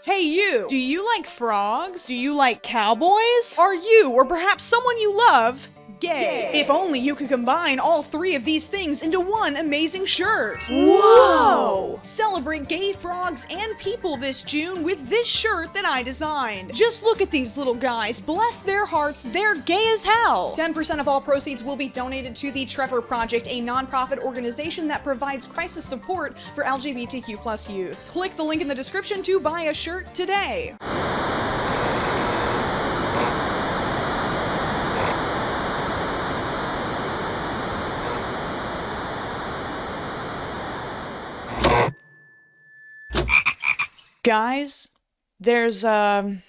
Hey you! Do you like frogs? Do you like cowboys? Are you, or perhaps someone you love, gay? If only you could combine all three of these things into one amazing shirt. Whoa! Celebrate gay frogs and people this June with this shirt that I designed. Just look at these little guys. Bless their hearts, they're gay as hell. 10% of all proceeds will be donated to the Trevor Project, a non-profit organization that provides crisis support for LGBTQ+ youth. Click the link in the description to buy a shirt today. Guys, there's something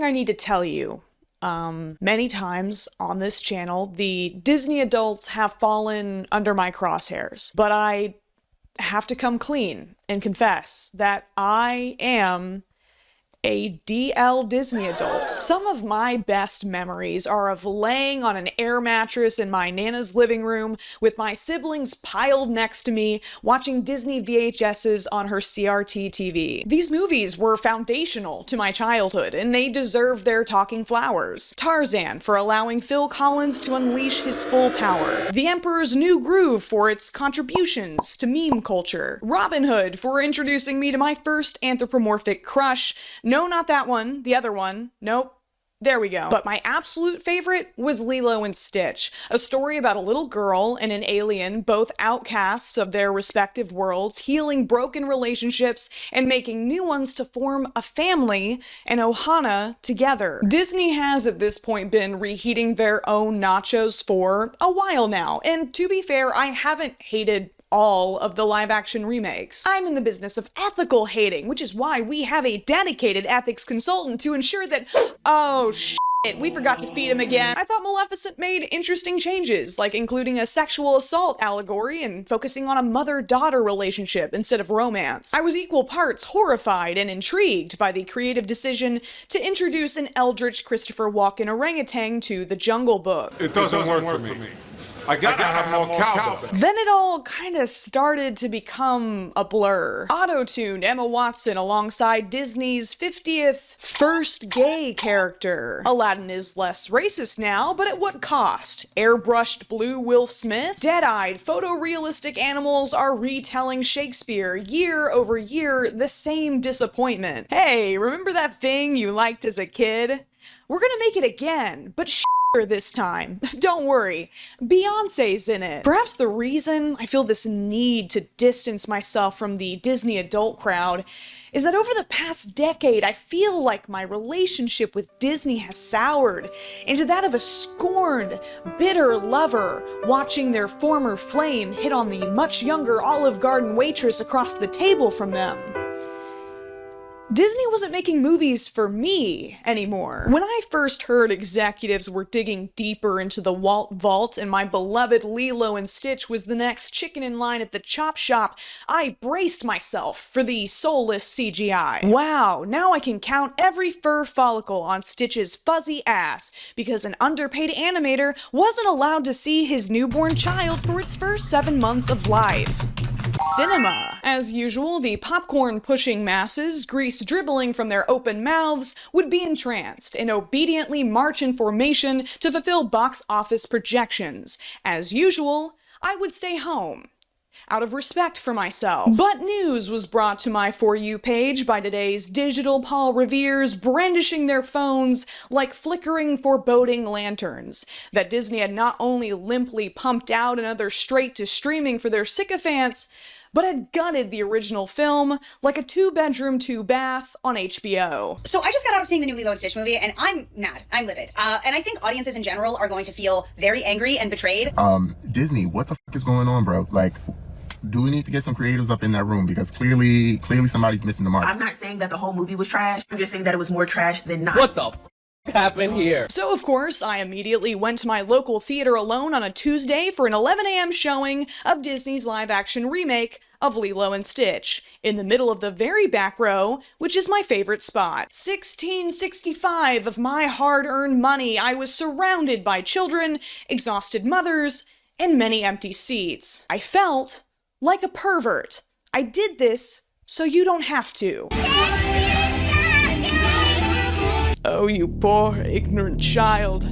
I need to tell you. Many times on this channel, the Disney adults have fallen under my crosshairs, but I have to come clean and confess that I am a DL Disney adult. Some of my best memories are of laying on an air mattress in my Nana's living room with my siblings piled next to me, watching Disney VHSs on her CRT TV. These movies were foundational to my childhood, and they deserve their talking flowers. Tarzan for allowing Phil Collins to unleash his full power. The Emperor's New Groove for its contributions to meme culture. Robin Hood for introducing me to my first anthropomorphic crush. No, not that one. The other one. Nope. There we go. But my absolute favorite was Lilo and Stitch, a story about a little girl and an alien, both outcasts of their respective worlds, healing broken relationships and making new ones to form a family and Ohana together. Disney has at this point been reheating their own nachos for a while now, and to be fair, I haven't hated all of the live-action remakes. I'm in the business of ethical hating, which is why we have a dedicated ethics consultant to ensure that— oh shit, we forgot to feed him again. I thought Maleficent made interesting changes, like including a sexual assault allegory and focusing on a mother-daughter relationship instead of romance. I was equal parts horrified and intrigued by the creative decision to introduce an eldritch Christopher Walken orangutan to the Jungle Book. It doesn't work for me. I gotta have more cowbell. Then it all kind of started to become a blur. Auto-tuned Emma Watson alongside Disney's 50th first gay character. Aladdin is less racist now, but at what cost? Airbrushed blue Will Smith? Dead-eyed, photorealistic animals are retelling Shakespeare year over year, the same disappointment. Hey, remember that thing you liked as a kid? We're gonna make it again, but this time. Don't worry, Beyonce's in it. Perhaps the reason I feel this need to distance myself from the Disney adult crowd is that over the past decade, I feel like my relationship with Disney has soured into that of a scorned, bitter lover watching their former flame hit on the much younger Olive Garden waitress across the table from them. Disney wasn't making movies for me anymore. When I first heard executives were digging deeper into the Walt vault and my beloved Lilo and Stitch was the next chicken in line at the chop shop, I braced myself for the soulless CGI. Wow, now I can count every fur follicle on Stitch's fuzzy ass because an underpaid animator wasn't allowed to see his newborn child for its first 7 months of life. Cinema. As usual, the popcorn-pushing masses, grease dribbling from their open mouths, would be entranced and obediently march in formation to fulfill box office projections. As usual, I would stay home, out of respect for myself. But news was brought to my For You page by today's digital Paul Reveres brandishing their phones like flickering foreboding lanterns, that Disney had not only limply pumped out another straight to streaming for their sycophants, but had gutted the original film like a 2-bedroom, 2-bath on HBO. So I just got out of seeing the new Lilo and Stitch movie, and I'm mad. I'm livid. And I think audiences in general are going to feel very angry and betrayed. Disney, what the fuck is going on, bro? Like, do we need to get some creatives up in that room? Because clearly somebody's missing the mark. I'm not saying that the whole movie was trash. I'm just saying that it was more trash than not. What the f happened here? So of course, I immediately went to my local theater alone on a Tuesday for an 11 a.m. showing of Disney's live-action remake of Lilo and Stitch, in the middle of the very back row, which is my favorite spot. $16.65 of my hard-earned money, I was surrounded by children, exhausted mothers, and many empty seats. I felt like a pervert. I did this so you don't have to. Oh, you poor, ignorant child,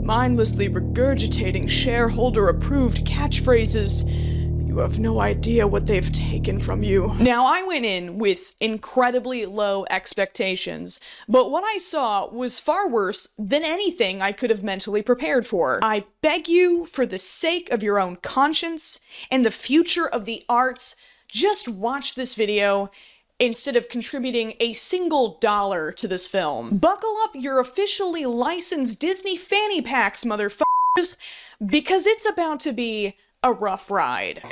mindlessly regurgitating shareholder-approved catchphrases. You have no idea what they've taken from you. Now, I went in with incredibly low expectations, but what I saw was far worse than anything I could have mentally prepared for. I beg you, for the sake of your own conscience and the future of the arts, just watch this video instead of contributing a single dollar to this film. Buckle up your officially licensed Disney fanny packs, motherfuckers, because it's about to be a rough ride.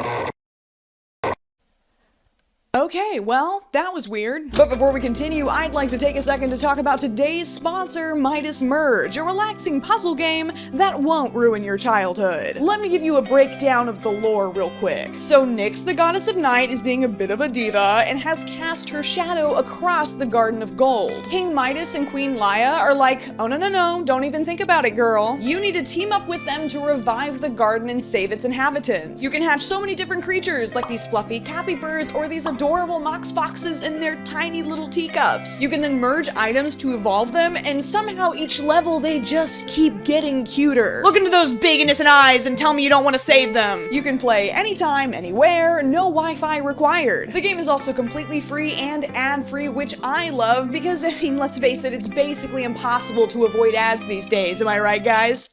Okay, well, that was weird. But before we continue, I'd like to take a second to talk about today's sponsor, Midas Merge, a relaxing puzzle game that won't ruin your childhood. Let me give you a breakdown of the lore real quick. So Nyx, the goddess of night, is being a bit of a diva and has cast her shadow across the Garden of Gold. King Midas and Queen Laia are like, oh no, don't even think about it, girl. You need to team up with them to revive the garden and save its inhabitants. You can hatch so many different creatures, like these fluffy cappy birds or these adorable mox foxes in their tiny little teacups. You can then merge items to evolve them, and somehow each level they just keep getting cuter. Look into those big innocent eyes and tell me you don't want to save them. You can play anytime, anywhere, no Wi-Fi required. The game is also completely free and ad-free, which I love because, I mean, let's face it, it's basically impossible to avoid ads these days, am I right, guys?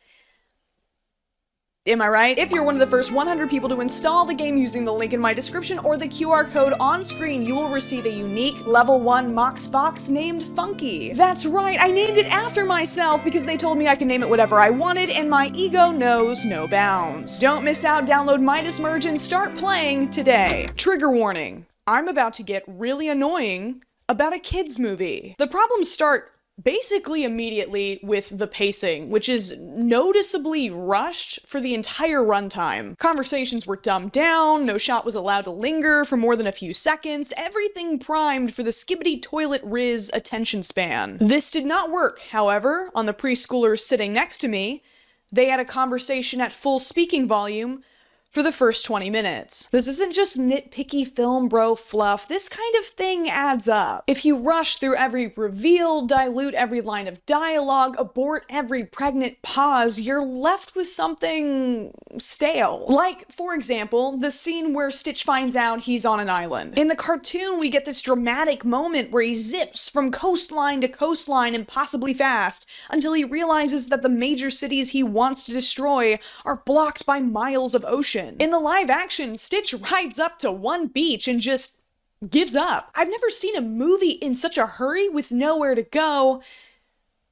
Am I right? If you're one of the first 100 people to install the game using the link in my description or the QR code on screen, you will receive a unique level 1 Mox Fox named Funky. That's right, I named it after myself because they told me I could name it whatever I wanted and my ego knows no bounds. Don't miss out, download Midas Merge and start playing today. Trigger warning, I'm about to get really annoying about a kids movie. The problems start basically immediately with the pacing, which is noticeably rushed for the entire runtime. Conversations were dumbed down, no shot was allowed to linger for more than a few seconds, everything primed for the skibbity toilet riz attention span. This did not work, however, on the preschoolers sitting next to me. They had a conversation at full speaking volume for the first 20 minutes. This isn't just nitpicky film bro fluff, this kind of thing adds up. If you rush through every reveal, dilute every line of dialogue, abort every pregnant pause, you're left with something stale. Like, for example, the scene where Stitch finds out he's on an island. In the cartoon, we get this dramatic moment where he zips from coastline to coastline impossibly fast until he realizes that the major cities he wants to destroy are blocked by miles of ocean. In the live action, Stitch rides up to one beach and just gives up. I've never seen a movie in such a hurry with nowhere to go,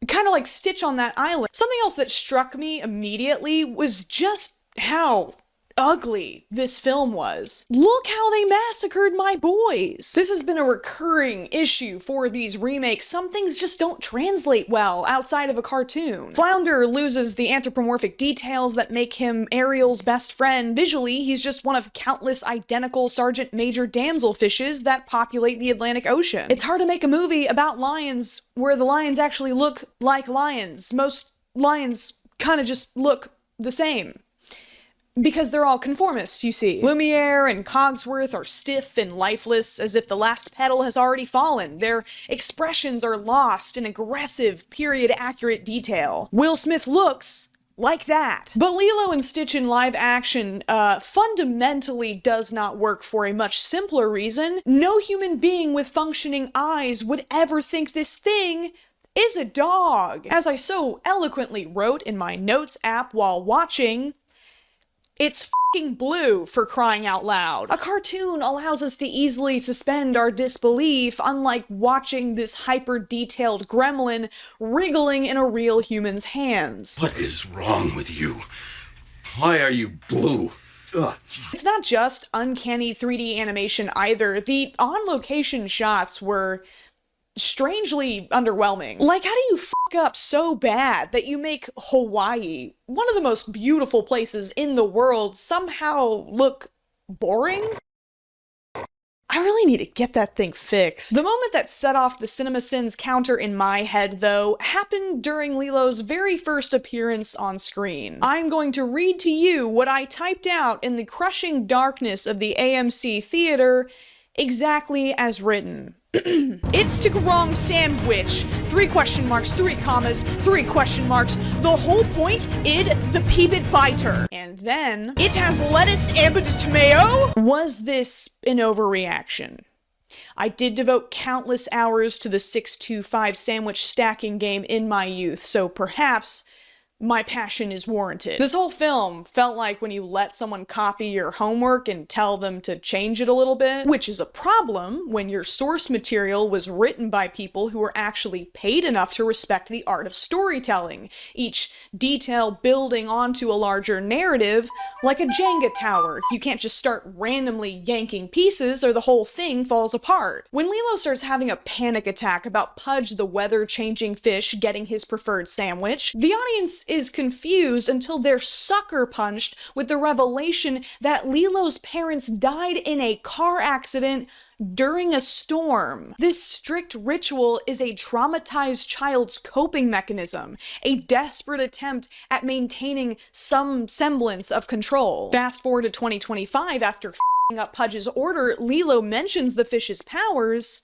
kind of like Stitch on that island. Something else that struck me immediately was just how ugly this film was. Look how they massacred my boys. This has been a recurring issue for these remakes. Some things just don't translate well outside of a cartoon. Flounder loses the anthropomorphic details that make him Ariel's best friend. Visually, he's just one of countless identical Sergeant Major damselfishes that populate the Atlantic Ocean. It's hard to make a movie about lions where the lions actually look like lions. Most lions kind of just look the same. Because they're all conformists, you see. Lumiere and Cogsworth are stiff and lifeless, as if the last petal has already fallen. Their expressions are lost in aggressive, period-accurate detail. Will Smith looks like that. But Lilo and Stitch in live action fundamentally does not work for a much simpler reason. No human being with functioning eyes would ever think this thing is a dog. As I so eloquently wrote in my notes app while watching, it's f***ing blue, for crying out loud. A cartoon allows us to easily suspend our disbelief, unlike watching this hyper-detailed gremlin wriggling in a real human's hands. What is wrong with you? Why are you blue? Ugh. It's not just uncanny 3D animation either. The on-location shots were strangely underwhelming. Like, how do you f*** up so bad that you make Hawaii, one of the most beautiful places in the world, somehow look boring? I really need to get that thing fixed. The moment that set off the CinemaSins counter in my head, though, happened during Lilo's very first appearance on screen. I'm going to read to you what I typed out in the crushing darkness of the AMC theater exactly as written. It's to wrong sandwich. 3 question marks, 3 commas, 3 question marks. The whole point id the peebit biter. And then, it has lettuce and tomato? Was this an overreaction? I did devote countless hours to the 625 sandwich stacking game in my youth, so perhaps my passion is warranted. This whole film felt like when you let someone copy your homework and tell them to change it a little bit, which is a problem when your source material was written by people who were actually paid enough to respect the art of storytelling, each detail building onto a larger narrative like a Jenga tower. You can't just start randomly yanking pieces or the whole thing falls apart. When Lilo starts having a panic attack about Pudge the weather-changing fish getting his preferred sandwich, the audience is confused until they're sucker punched with the revelation that Lilo's parents died in a car accident during a storm. This strict ritual is a traumatized child's coping mechanism, a desperate attempt at maintaining some semblance of control. Fast forward to 2025, after f***ing up Pudge's order, Lilo mentions the fish's powers,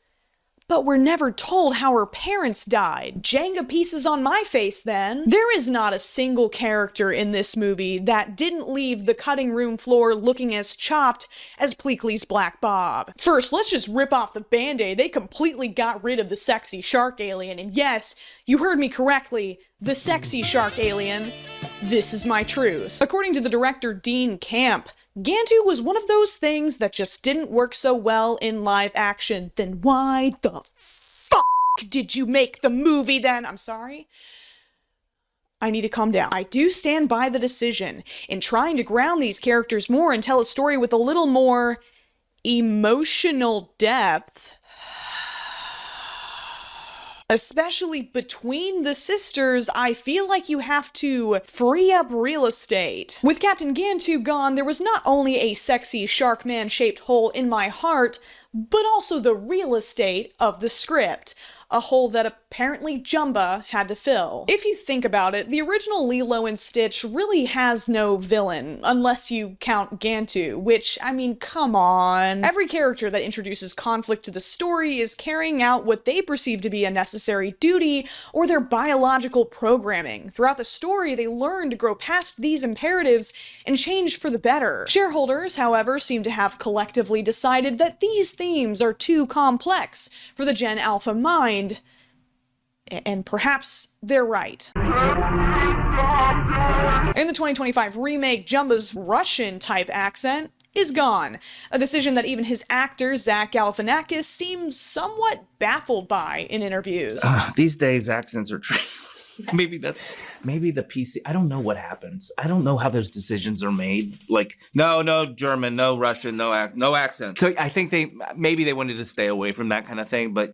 but we're never told how her parents died. Jenga pieces on my face, then. There is not a single character in this movie that didn't leave the cutting room floor looking as chopped as Pleakley's Black Bob. First, let's just rip off the band-aid. They completely got rid of the sexy shark alien, and yes, you heard me correctly, the sexy shark alien. This is my truth. According to the director Dean Camp, Gantu was one of those things that just didn't work so well in live action. Then why the fuck did you make the movie then? I'm sorry. I need to calm down. I do stand by the decision in trying to ground these characters more and tell a story with a little more emotional depth. Especially between the sisters, I feel like you have to free up real estate. With Captain Gantu gone, there was not only a sexy shark man-shaped hole in my heart, but also the real estate of the script. A hole that apparently Jumba had to fill. If you think about it, the original Lilo and Stitch really has no villain, unless you count Gantu, which, I mean, come on. Every character that introduces conflict to the story is carrying out what they perceive to be a necessary duty or their biological programming. Throughout the story, they learn to grow past these imperatives and change for the better. Shareholders, however, seem to have collectively decided that these themes are too complex for the Gen Alpha mind. And perhaps they're right. In the 2025 remake, Jumba's Russian-type accent is gone, a decision that even his actor, Zach Galifianakis, seems somewhat baffled by in interviews. These days, accents are maybe the PC. I don't know what happens. I don't know how those decisions are made. Like, no German, no Russian, no accent. So I think maybe they wanted to stay away from that kind of thing, but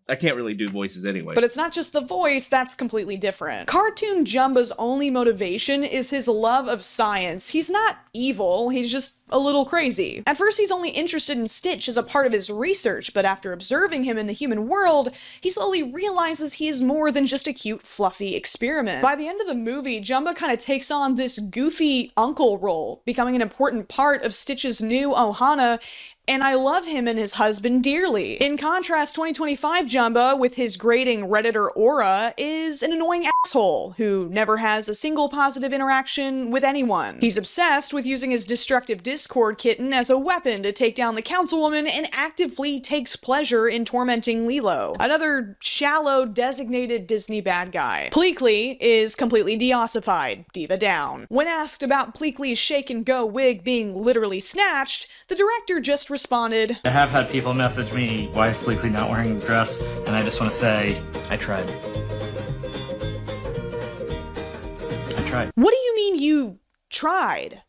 I can't really do voices anyway. But it's not just the voice, that's completely different. Cartoon Jumba's only motivation is his love of science. He's not evil, he's just a little crazy. At first, he's only interested in Stitch as a part of his research, but after observing him in the human world, he slowly realizes he is more than just a cute, fluffy experiment. By the end of the movie, Jumba kind of takes on this goofy uncle role, becoming an important part of Stitch's new Ohana, and I love him and his husband dearly. In contrast, 2025 Jumba, with his grating Redditor aura, is an annoying asshole who never has a single positive interaction with anyone. He's obsessed with using his destructive Discord kitten as a weapon to take down the councilwoman and actively takes pleasure in tormenting Lilo. Another shallow, designated Disney bad guy. Pleakley is completely deossified, diva down. When asked about Pleakley's shake-and-go wig being literally snatched, the director just responded, I have had people message me, why is Pleakley not wearing a dress? And I just want to say, I tried. What do you mean you tried?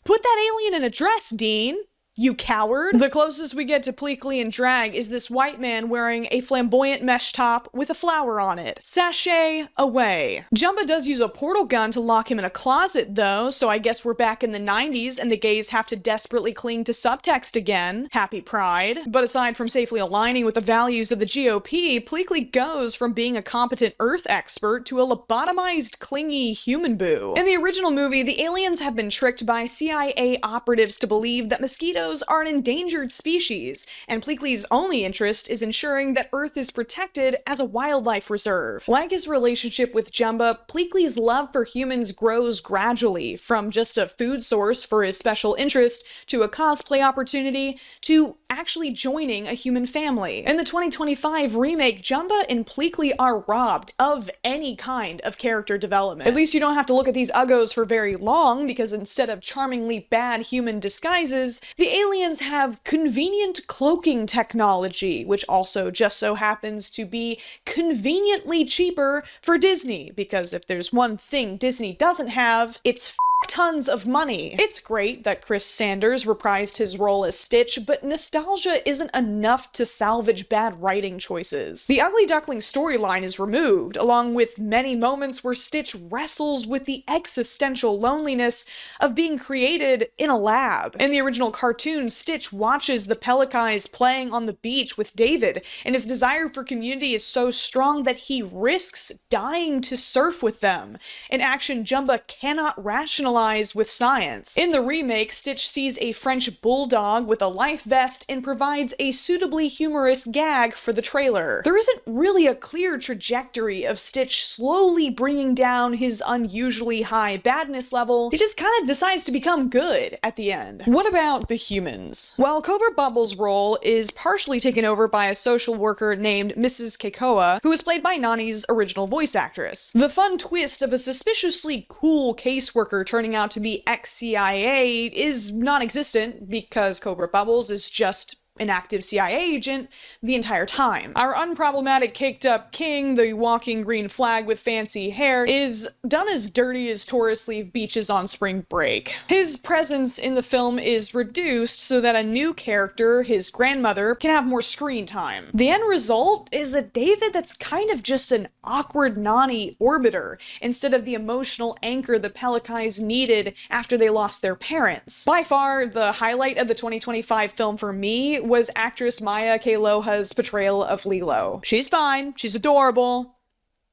Put that alien in a dress, Dean. You coward. The closest we get to Pleakley in drag is this white man wearing a flamboyant mesh top with a flower on it. Sashay away. Jumba does use a portal gun to lock him in a closet though, so I guess we're back in the 90s and the gays have to desperately cling to subtext again. Happy Pride. But aside from safely aligning with the values of the GOP, Pleakley goes from being a competent Earth expert to a lobotomized, clingy human boo. In the original movie, the aliens have been tricked by CIA operatives to believe that mosquitoes flamingos are an endangered species, and Pleakley's only interest is ensuring that Earth is protected as a wildlife reserve. Like his relationship with Jumba, Pleakley's love for humans grows gradually, from just a food source for his special interest, to a cosplay opportunity, to actually joining a human family. In the 2025 remake, Jumba and Pleakley are robbed of any kind of character development. At least you don't have to look at these uggos for very long, because instead of charmingly bad human disguises, the aliens have convenient cloaking technology, which also just so happens to be conveniently cheaper for Disney, because if there's one thing Disney doesn't have, it's tons of money. It's great that Chris Sanders reprised his role as Stitch, but nostalgia isn't enough to salvage bad writing choices. The Ugly Duckling storyline is removed, along with many moments where Stitch wrestles with the existential loneliness of being created in a lab. In the original cartoon, Stitch watches the Pelicans playing on the beach with David, and his desire for community is so strong that he risks dying to surf with them. In action, Jumba cannot rationalize with science. In the remake, Stitch sees a French bulldog with a life vest and provides a suitably humorous gag for the trailer. There isn't really a clear trajectory of Stitch slowly bringing down his unusually high badness level. He just kind of decides to become good at the end. What about the humans? Well, Cobra Bubble's role is partially taken over by a social worker named Mrs. Keikoa, who is played by Nani's original voice actress. The fun twist of a suspiciously cool caseworker turning out to be ex-CIA is non-existent, because Cobra Bubbles is just an active CIA agent the entire time. Our unproblematic caked-up king, the walking green flag with fancy hair, is done as dirty as tourists leave beaches on spring break. His presence in the film is reduced so that a new character, his grandmother, can have more screen time. The end result is a David that's kind of just an awkward Nani orbiter, instead of the emotional anchor the Pelicans needed after they lost their parents. By far, the highlight of the 2025 film for me was actress Maya Kaloha's portrayal of Lilo. She's fine, she's adorable.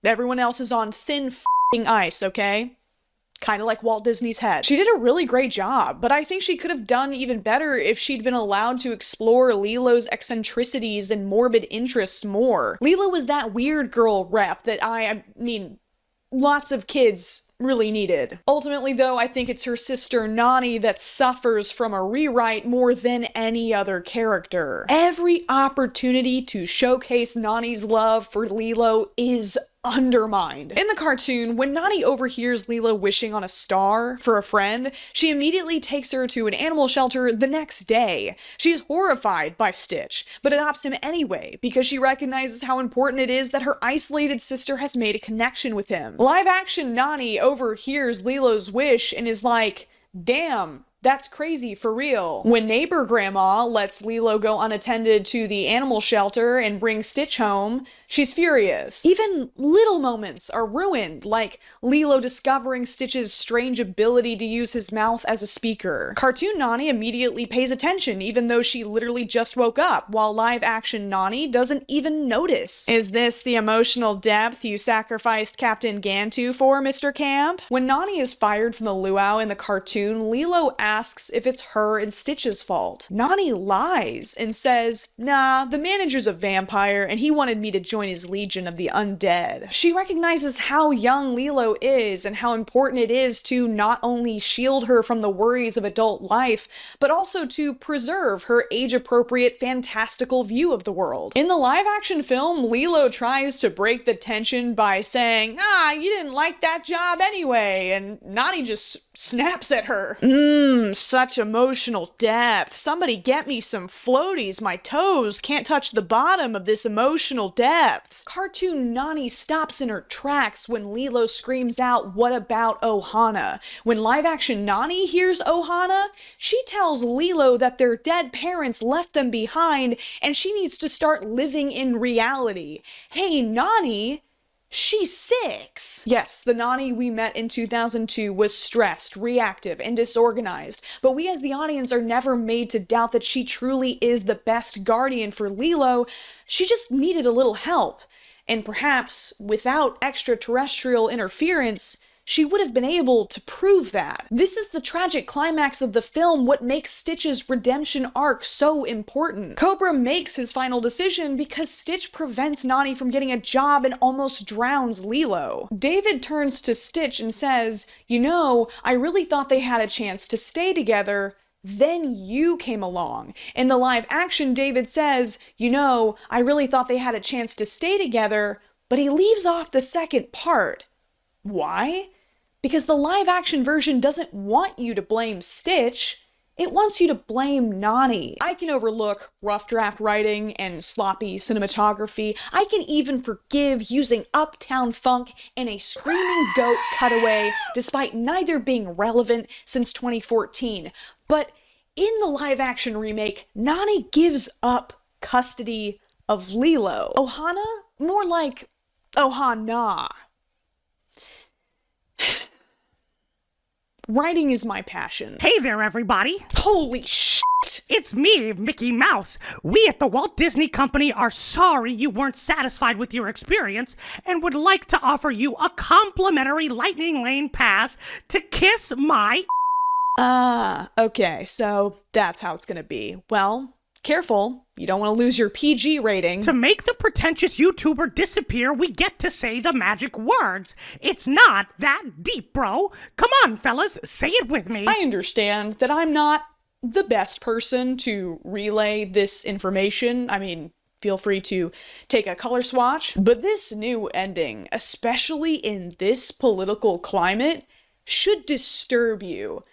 Everyone else is on thin f***ing ice, okay? Kind of like Walt Disney's head. She did a really great job, but I think she could have done even better if she'd been allowed to explore Lilo's eccentricities and morbid interests more. Lilo was that weird girl rep that I mean, lots of kids really needed. Ultimately, though, I think it's her sister Nani that suffers from a rewrite more than any other character. Every opportunity to showcase Nani's love for Lilo is undermined. In the cartoon, when Nani overhears Lilo wishing on a star for a friend, she immediately takes her to an animal shelter the next day. She is horrified by Stitch, but adopts him anyway because she recognizes how important it is that her isolated sister has made a connection with him. Live-action Nani overhears Lilo's wish and is like, damn, that's crazy for real. When neighbor grandma lets Lilo go unattended to the animal shelter and bring Stitch home, she's furious. Even little moments are ruined, like Lilo discovering Stitch's strange ability to use his mouth as a speaker. Cartoon Nani immediately pays attention, even though she literally just woke up, while live-action Nani doesn't even notice. Is this the emotional depth you sacrificed Captain Gantu for, Mr. Camp? When Nani is fired from the luau in the cartoon, Lilo asks if it's her and Stitch's fault. Nani lies and says, nah, the manager's a vampire and he wanted me to join his legion of the undead. She recognizes how young Lilo is and how important it is to not only shield her from the worries of adult life, but also to preserve her age-appropriate, fantastical view of the world. In the live-action film, Lilo tries to break the tension by saying, you didn't like that job anyway, and Nani just snaps at her. Such emotional depth. Somebody get me some floaties. My toes can't touch the bottom of this emotional depth. Cartoon Nani stops in her tracks when Lilo screams out, "What about Ohana?" When live-action Nani hears Ohana, she tells Lilo that their dead parents left them behind and she needs to start living in reality. Hey, Nani, she's 6. Yes, the Nani we met in 2002 was stressed, reactive, and disorganized, but we as the audience are never made to doubt that she truly is the best guardian for Lilo. She just needed a little help. And perhaps, without extraterrestrial interference, she would have been able to prove that. This is the tragic climax of the film, what makes Stitch's redemption arc so important. Cobra makes his final decision because Stitch prevents Nani from getting a job and almost drowns Lilo. David turns to Stitch and says, "You know, I really thought they had a chance to stay together. Then you came along." In the live action, David says, "You know, I really thought they had a chance to stay together," but he leaves off the second part. Why? Because the live action version doesn't want you to blame Stitch. It wants you to blame Nani. I can overlook rough draft writing and sloppy cinematography. I can even forgive using Uptown Funk and a screaming goat cutaway, despite neither being relevant since 2014. But in the live action remake, Nani gives up custody of Lilo. Ohana? More like Ohana. Writing is my passion. Hey there, everybody. Holy shit! It's me, Mickey Mouse. We at the Walt Disney Company are sorry you weren't satisfied with your experience and would like to offer you a complimentary Lightning Lane pass to kiss my... Okay, so that's how it's gonna be. Well, careful. You don't want to lose your PG rating. To make the pretentious YouTuber disappear, we get to say the magic words. It's not that deep, bro. Come on, fellas, say it with me. I understand that I'm not the best person to relay this information. I mean, feel free to take a color swatch. But this new ending, especially in this political climate, should disturb you.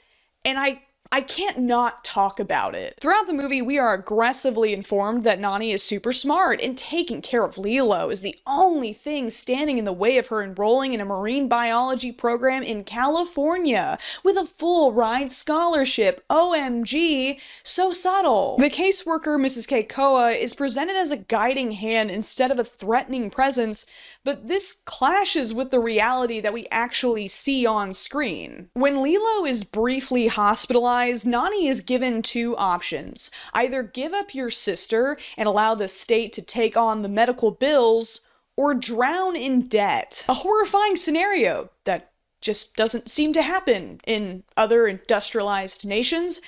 And I can't not talk about it. Throughout the movie, we are aggressively informed that Nani is super smart, and taking care of Lilo is the only thing standing in the way of her enrolling in a marine biology program in California with a full ride scholarship. OMG, so subtle. The caseworker, Mrs. Keikoa, is presented as a guiding hand instead of a threatening presence, but this clashes with the reality that we actually see on screen. When Lilo is briefly hospitalized, Nani is given two options. Either give up your sister and allow the state to take on the medical bills, or drown in debt. A horrifying scenario that just doesn't seem to happen in other industrialized nations,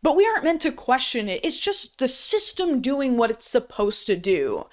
but we aren't meant to question it. It's just the system doing what it's supposed to do.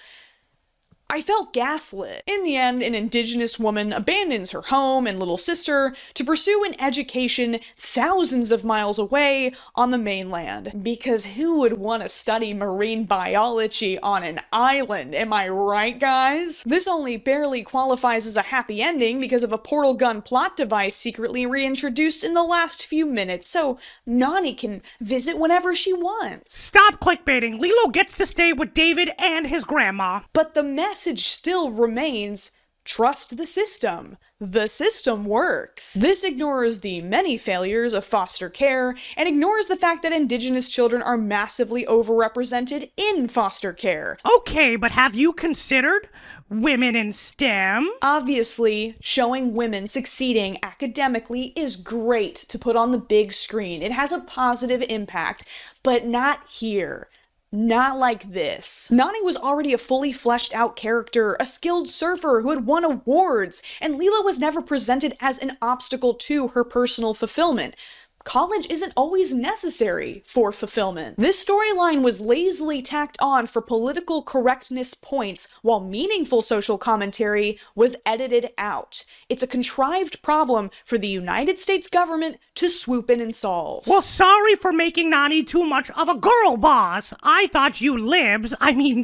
I felt gaslit. In the end, an indigenous woman abandons her home and little sister to pursue an education thousands of miles away on the mainland. Because who would want to study marine biology on an island? Am I right, guys? This only barely qualifies as a happy ending because of a portal gun plot device secretly reintroduced in the last few minutes, so Nani can visit whenever she wants. Stop clickbaiting. Lilo gets to stay with David and his grandma. But the message still remains, trust the system. The system works. This ignores the many failures of foster care and ignores the fact that Indigenous children are massively overrepresented in foster care. Okay, but have you considered women in STEM? Obviously, showing women succeeding academically is great to put on the big screen. It has a positive impact, but not here. Not like this. Nani was already a fully fleshed out character, a skilled surfer who had won awards, and Lilo was never presented as an obstacle to her personal fulfillment. College isn't always necessary for fulfillment. This storyline was lazily tacked on for political correctness points, while meaningful social commentary was edited out. It's a contrived problem for the United States government to swoop in and solve. Well, sorry for making Nani too much of a girl boss. I thought you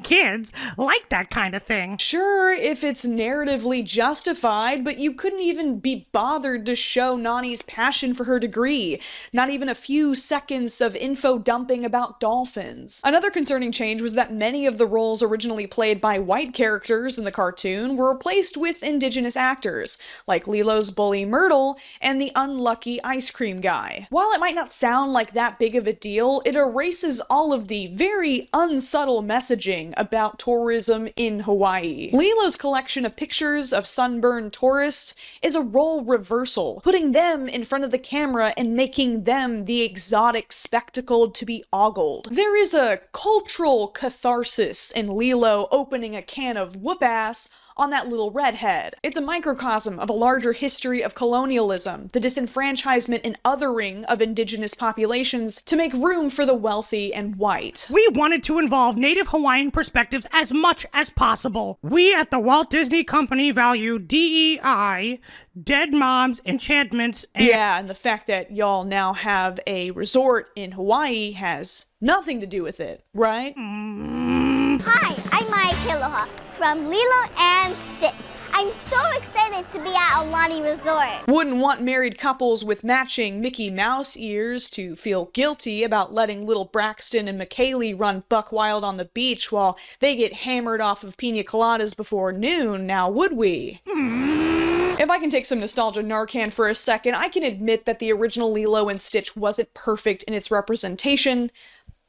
kids, like that kind of thing. Sure, if it's narratively justified, but you couldn't even be bothered to show Nani's passion for her degree. Not even a few seconds of info dumping about dolphins. Another concerning change was that many of the roles originally played by white characters in the cartoon were replaced with Indigenous actors, like Lilo's bully Myrtle and the unlucky ice cream guy. While it might not sound like that big of a deal, it erases all of the very unsubtle messaging about tourism in Hawaii. Lilo's collection of pictures of sunburned tourists is a role reversal, putting them in front of the camera and making them the exotic spectacle to be ogled. There is a cultural catharsis in Lilo opening a can of whoop-ass on that little redhead. It's a microcosm of a larger history of colonialism, the disenfranchisement and othering of indigenous populations to make room for the wealthy and white. We wanted to involve Native Hawaiian perspectives as much as possible. We at the Walt Disney Company value DEI, dead moms, enchantments, and... Yeah, and the fact that y'all now have a resort in Hawaii has nothing to do with it, right? Hi, I'm Maya Kiloha from Lilo and Stitch. I'm so excited to be at Aulani Resort. Wouldn't want married couples with matching Mickey Mouse ears to feel guilty about letting little Braxton and McKaylee run buck wild on the beach while they get hammered off of pina coladas before noon, now would we? If I can take some nostalgia Narcan for a second, I can admit that the original Lilo and Stitch wasn't perfect in its representation,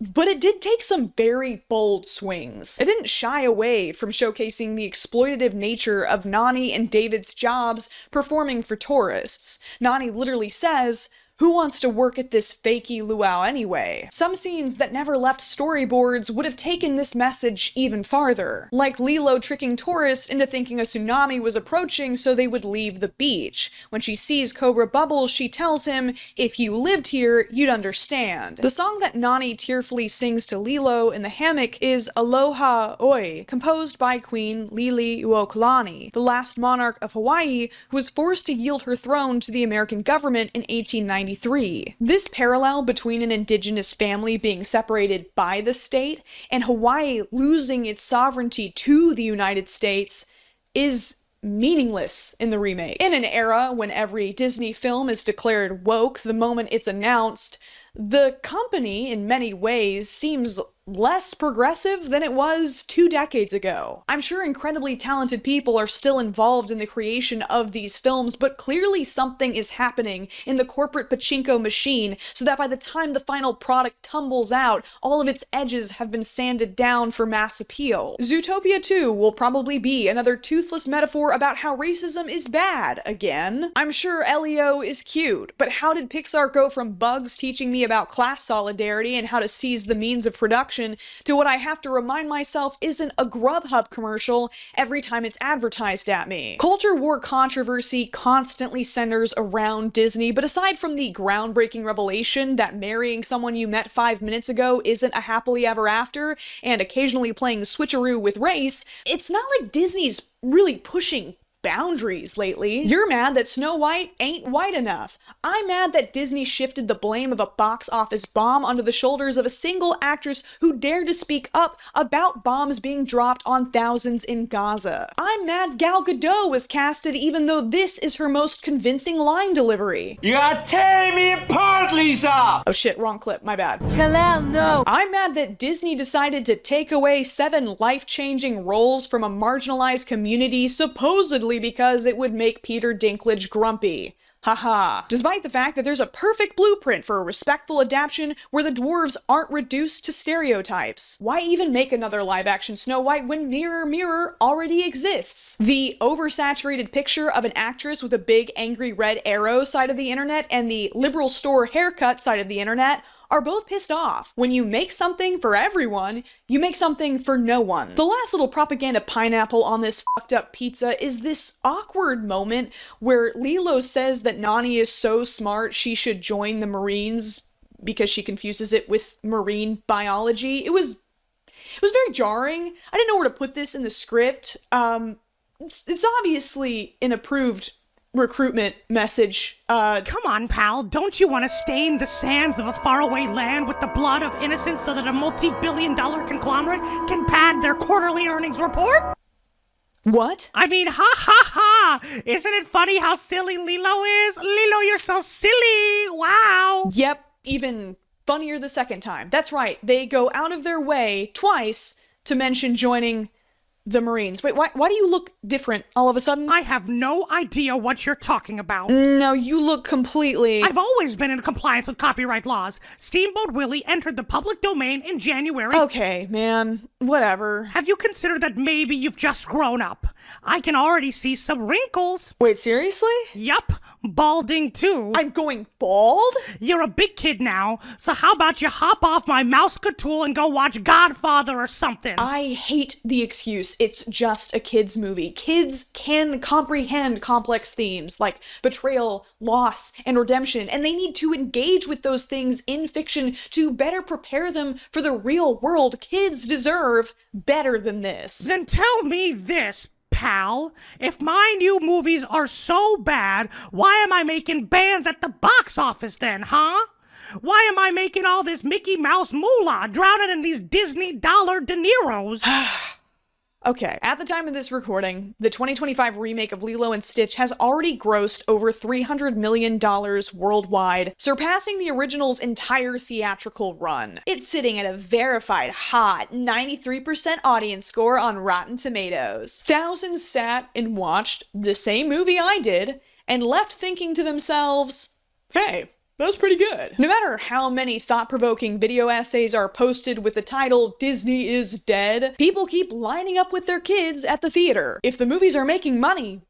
but it did take some very bold swings. It didn't shy away from showcasing the exploitative nature of Nani and David's jobs performing for tourists. Nani literally says, "Who wants to work at this fakey luau anyway?" Some scenes that never left storyboards would have taken this message even farther, like Lilo tricking tourists into thinking a tsunami was approaching so they would leave the beach. When she sees Cobra Bubbles, she tells him, "If you lived here, you'd understand." The song that Nani tearfully sings to Lilo in the hammock is Aloha Oi, composed by Queen Liliuokalani, the last monarch of Hawaii who was forced to yield her throne to the American government in 1893. This parallel between an indigenous family being separated by the state and Hawaii losing its sovereignty to the United States is meaningless in the remake. In an era when every Disney film is declared woke the moment it's announced, the company, in many ways, seems less progressive than it was 2 decades ago. I'm sure incredibly talented people are still involved in the creation of these films, but clearly something is happening in the corporate pachinko machine so that by the time the final product tumbles out, all of its edges have been sanded down for mass appeal. Zootopia 2 will probably be another toothless metaphor about how racism is bad again. I'm sure Elio is cute, but how did Pixar go from Bugs teaching me about class solidarity and how to seize the means of production to what I have to remind myself isn't a Grubhub commercial every time it's advertised at me? Culture war controversy constantly centers around Disney, but aside from the groundbreaking revelation that marrying someone you met 5 minutes ago isn't a happily ever after, and occasionally playing switcheroo with race, it's not like Disney's really pushing boundaries lately. You're mad that Snow White ain't white enough. I'm mad that Disney shifted the blame of a box office bomb onto the shoulders of a single actress who dared to speak up about bombs being dropped on thousands in Gaza. I'm mad Gal Gadot was casted even though this is her most convincing line delivery. You are tearing me apart, Lisa! Oh shit, wrong clip, my bad. Kalel, no! I'm mad that Disney decided to take away 7 life-changing roles from a marginalized community supposedly because it would make Peter Dinklage grumpy. Haha. Despite the fact that there's a perfect blueprint for a respectful adaptation where the dwarves aren't reduced to stereotypes. Why even make another live-action Snow White when Mirror Mirror already exists? The oversaturated picture of an actress with a big angry red arrow side of the internet and the liberal store haircut side of the internet are both pissed off. When you make something for everyone, you make something for no one. The last little propaganda pineapple on this fucked up pizza is this awkward moment where Lilo says that Nani is so smart she should join the Marines because she confuses it with marine biology. It was very jarring. I didn't know where to put this in the script. It's obviously an approved recruitment message. Come on, pal. Don't you want to stain the sands of a faraway land with the blood of innocents so that a multi-billion-dollar conglomerate can pad their quarterly earnings report? What? I mean, ha ha ha! Isn't it funny how silly Lilo is? Lilo, you're so silly! Wow! Yep, even funnier the second time. That's right, they go out of their way twice to mention joining the Marines. Wait, why do you look different all of a sudden? I have no idea what you're talking about. No, you look completely... I've always been in compliance with copyright laws. Steamboat Willie entered the public domain in January. Okay, man. Whatever. Have you considered that maybe you've just grown up? I can already see some wrinkles. Wait, seriously? Yup. Balding too. I'm going bald? You're a big kid now, so how about you hop off my mouse tool and go watch Godfather or something? I hate the excuse. it's just a kids movie. Kids can comprehend complex themes like betrayal, loss, and redemption, and they need to engage with those things in fiction to better prepare them for the real world. Kids deserve better than this. Then tell me this, pal. If my new movies are so bad, why am I making bands at the box office then, huh? Why am I making all this Mickey Mouse moolah, drowning in these Disney dollar De Niros? Okay, at the time of this recording, the 2025 remake of Lilo and Stitch has already grossed over $300 million worldwide, surpassing the original's entire theatrical run. It's sitting at a verified hot 93% audience score on Rotten Tomatoes. Thousands sat and watched the same movie I did and left thinking to themselves, hey, that was pretty good. No matter how many thought-provoking video essays are posted with the title Disney is dead, people keep lining up with their kids at the theater. If the movies are making money,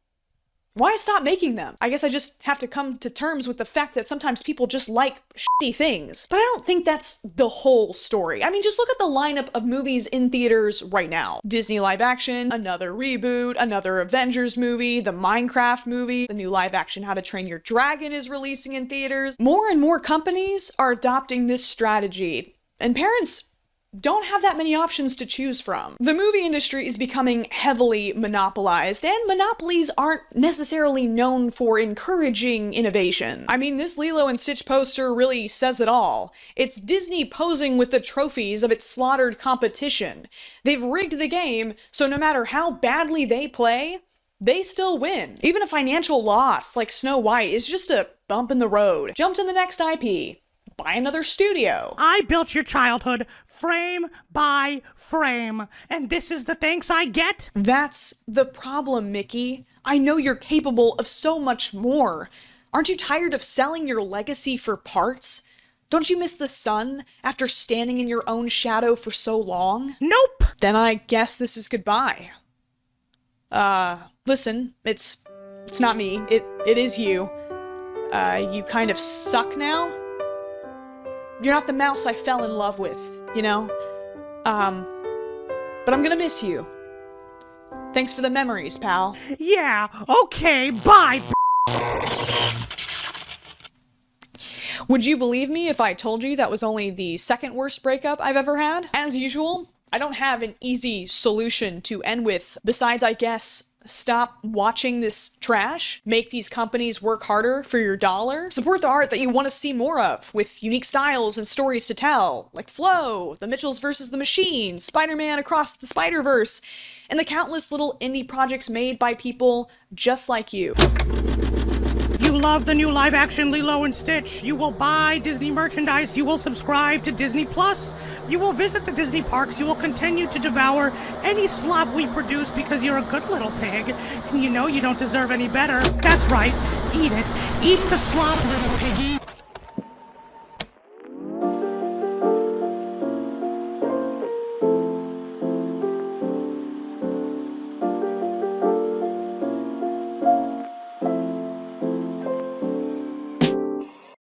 why stop making them? I guess I just have to come to terms with the fact that sometimes people just like shitty things. But I don't think that's the whole story. I mean, just look at the lineup of movies in theaters right now. Disney live action, another reboot, another Avengers movie, the Minecraft movie, the new live action How to Train Your Dragon is releasing in theaters. More and more companies are adopting this strategy, and parents don't have that many options to choose from. The movie industry is becoming heavily monopolized, and monopolies aren't necessarily known for encouraging innovation. I mean, this Lilo and Stitch poster really says it all. It's Disney posing with the trophies of its slaughtered competition. They've rigged the game, so no matter how badly they play, they still win. Even a financial loss like Snow White is just a bump in the road. Jump to the next IP. Buy another studio. I built your childhood frame by frame, and this is the thanks I get? That's the problem, Mickey. I know you're capable of so much more. Aren't you tired of selling your legacy for parts? Don't you miss the sun after standing in your own shadow for so long? Nope. Then I guess this is goodbye. Listen, it's not me. It is you. You kind of suck now? You're not the mouse I fell in love with, you know? But I'm gonna miss you. Thanks for the memories, pal. Yeah, okay, bye. Would you believe me if I told you that was only the second worst breakup I've ever had? As usual, I don't have an easy solution to end with, besides, I guess, stop watching this trash, make these companies work harder for your dollar, support the art that you want to see more of, with unique styles and stories to tell, like Flow, The Mitchells vs. the Machines, Spider-Man Across the Spider-Verse, and the countless little indie projects made by people just like you. You love the new live-action Lilo and Stitch. You will buy Disney merchandise. You will subscribe to Disney Plus. You will visit the Disney parks. You will continue to devour any slop we produce because you're a good little pig. And you know you don't deserve any better. That's right. Eat it. Eat the slop, little piggy.